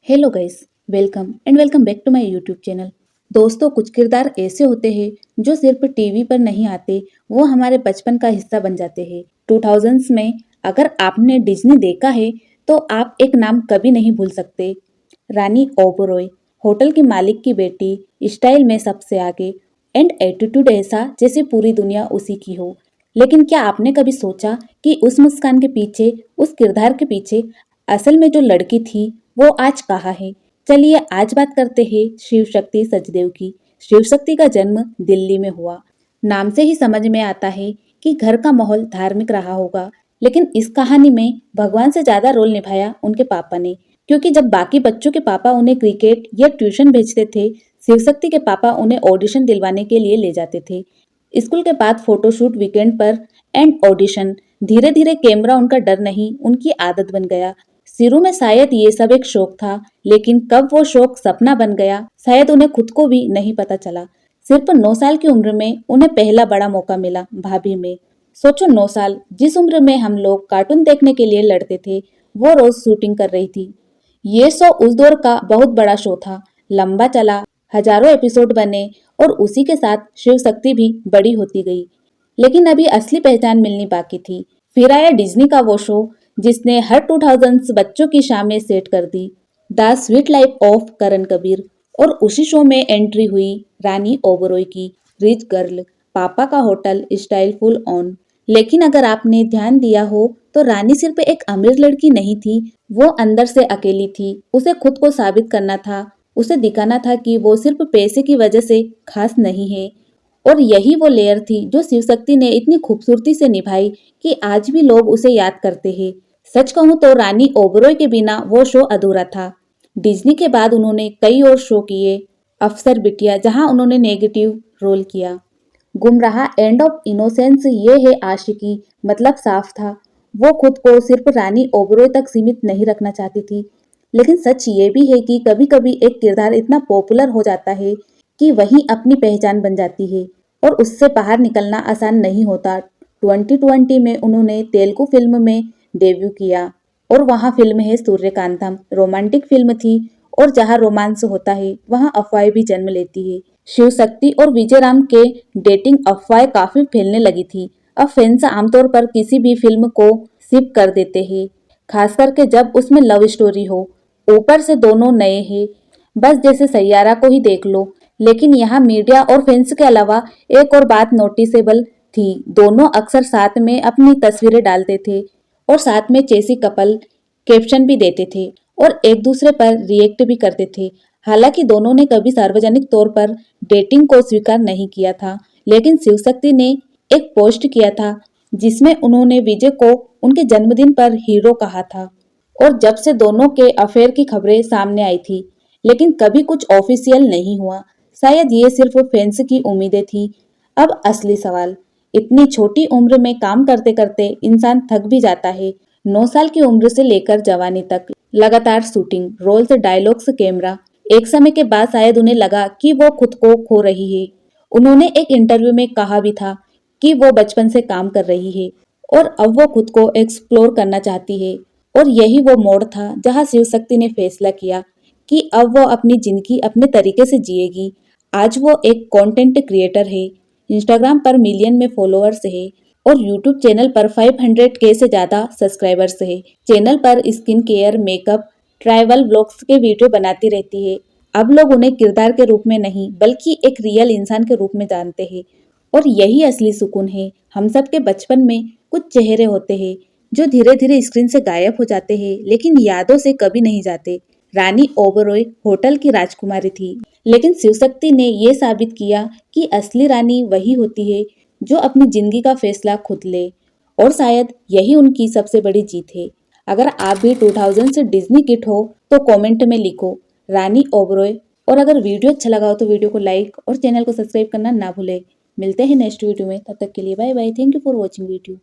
Hello guys, welcome back to my YouTube channel. दोस्तों, कुछ किरदार ऐसे होते हैं जो सिर्फ टीवी पर नहीं आते, वो हमारे बचपन का हिस्सा बन जाते हैं। 2000s में अगर आपने डिज्नी देखा है तो आप एक नाम कभी नहीं भूल सकते। रानी ओबरॉय, होटल के मालिक की बेटी, स्टाइल में सबसे आगे एंड एटीट्यूड ऐसा जैसे पूरी दुनिया उसी की हो। लेकिन क्या आपने कभी सोचा कि उस मुस्कान के पीछे, उस किरदार के पीछे असल में जो लड़की थी वो आज कहाँ है? चलिए आज बात करते हैं शिव शक्ति सचदेव की। शिव शक्ति का जन्म दिल्ली में हुआ। नाम से ही समझ में आता है कि घर का माहौल धार्मिक रहा होगा, लेकिन इस कहानी में भगवान से ज्यादा रोल निभाया उनके पापा ने। क्योंकि जब बाकी बच्चों के पापा उन्हें क्रिकेट या ट्यूशन भेजते थे, शिव शक्ति के पापा उन्हें ऑडिशन दिलवाने के लिए ले जाते थे। स्कूल के बाद फोटोशूट, वीकेंड पर एंड ऑडिशन। धीरे धीरे कैमरा उनका डर नहीं, उनकी आदत बन गया। शुरू में शायद ये सब एक शौक था, लेकिन कब वो शौक सपना बन गया, शायद उन्हें खुद को भी नहीं पता चला। सिर्फ 9 साल की उम्र में उन्हें पहला बड़ा मौका मिला भाभी में। सोचो, 9 साल, जिस उम्र में हम लोग कार्टून देखने के लिए लड़ते थे, वो रोज शूटिंग कर रही थी। ये शो उस दौर का बहुत बड़ा शो था। लंबा चला, हजारों एपिसोड बने और उसी के साथ शिव शक्ति भी बड़ी होती गई। लेकिन अभी असली पहचान मिलनी बाकी थी। फिर आया डिज्नी का वो शो जिसने हर 2000s बच्चों की शामें सेट कर दी, द स्वीट लाइफ ऑफ करण कबीर। और उसी शो में एंट्री हुई रानी ओबरॉय की, रिच गर्ल, पापा का होटल, स्टाइल फुल ऑन। लेकिन अगर आपने ध्यान दिया हो तो रानी सिर्फ एक अमीर लड़की नहीं थी, वो अंदर से अकेली थी। उसे खुद को साबित करना था, उसे दिखाना था कि वो सिर्फ पैसे की वजह से खास नहीं है। और यही वो लेयर थी जो शिव शक्ति ने इतनी खूबसूरती से निभाई कि आज भी लोग उसे याद करते हैं। सच कहूं तो रानी ओबरॉय के बिना वो शो अधूरा था। डिज्नी के बाद उन्होंने कई और शो किए। अफसर बिटिया, जहां उन्होंने नेगेटिव रोल किया। गुमराह, एंड ऑफ इनोसेंस, ये है आशिकी, मतलब साफ था। वो खुद को सिर्फ रानी ओबरॉय तक सीमित नहीं रखना चाहती थी। लेकिन सच ये भी है कि कभी कभी एक किरदार इतना पॉपुलर हो जाता है कि वही अपनी पहचान बन जाती है और उससे बाहर निकलना आसान नहीं होता। 2020 में उन्होंने तेलुगु फिल्म में डेब्यू किया और वहाँ फिल्म है सूर्यकांतम। रोमांटिक फिल्म थी और जहाँ रोमांस होता है वहाँ अफवाहें भी जन्म लेती है। शिव शक्ति और विजय राम के डेटिंग अफवाहें काफी फैलने लगी थी। अब फैंस आमतौर पर किसी भी फिल्म को शिप कर देते हैं, खास करके जब उसमें लव स्टोरी हो। ऊपर से दोनों नए हैं, बस जैसे सैयारा को ही देख लो। लेकिन यहाँ मीडिया और फैंस के अलावा एक और बात नोटिसेबल थी। दोनों अक्सर साथ में अपनी तस्वीरें डालते थे और साथ में चेसी कपल कैप्शन भी देते थे और एक दूसरे पर रिएक्ट भी करते थे। हालांकि दोनों ने कभी सार्वजनिक तौर पर डेटिंग को स्वीकार नहीं किया था, लेकिन शिवशक्ति ने एक पोस्ट किया था जिसमें उन्होंने विजय को उनके जन्मदिन पर हीरो कहा था। और जब से दोनों के अफेयर की खबरें सामने आई थी, लेकिन कभी कुछ ऑफिशियल नहीं हुआ। शायद ये सिर्फ फैंस की उम्मीदें थी। अब असली सवाल, इतनी छोटी उम्र में काम करते करते इंसान थक भी जाता है। 9 साल की उम्र से लेकर जवानी तक लगातार शूटिंग, रोल्स, डायलॉग्स, कैमरा। एक समय के बाद शायद उन्हें लगा कि वो खुद को खो रही है। उन्होंने एक इंटरव्यू में कहा भी था कि वो बचपन से काम कर रही है और अब वो खुद को एक्सप्लोर करना चाहती है। और यही वो मोड़ था जहां शिव शक्ति ने फैसला किया कि अब वो अपनी जिंदगी अपने तरीके से जिएगी। आज वो एक कंटेंट क्रिएटर है, इंस्टाग्राम पर मिलियन में फॉलोअर्स है और यूट्यूब चैनल पर 500K से ज्यादा सब्सक्राइबर्स है। चैनल पर skin care, makeup, travel vlogs के वीडियो बनाती रहती है। अब लोग उन्हें किरदार के रूप में नहीं बल्कि एक रियल इंसान के रूप में जानते हैं। और यही असली सुकून है। हम सब के बचपन में कुछ चेहरे होते हैं जो धीरे धीरे स्क्रीन से गायब हो जाते हैं, लेकिन यादों से कभी नहीं जाते। रानी ओबरॉय होटल की राजकुमारी थी, लेकिन शिवशक्ति ने यह साबित किया कि असली रानी वही होती है जो अपनी जिंदगी का फैसला खुद ले। और शायद यही उनकी सबसे बड़ी जीत है। अगर आप भी 2000 से डिज्नी किड हो तो कमेंट में लिखो रानी ओबरॉय। और अगर वीडियो अच्छा लगा हो तो वीडियो को लाइक और चैनल को सब्सक्राइब करना ना भूले। मिलते हैं नेक्स्ट वीडियो में, तब तक के लिए bye bye. Thank you for watching video.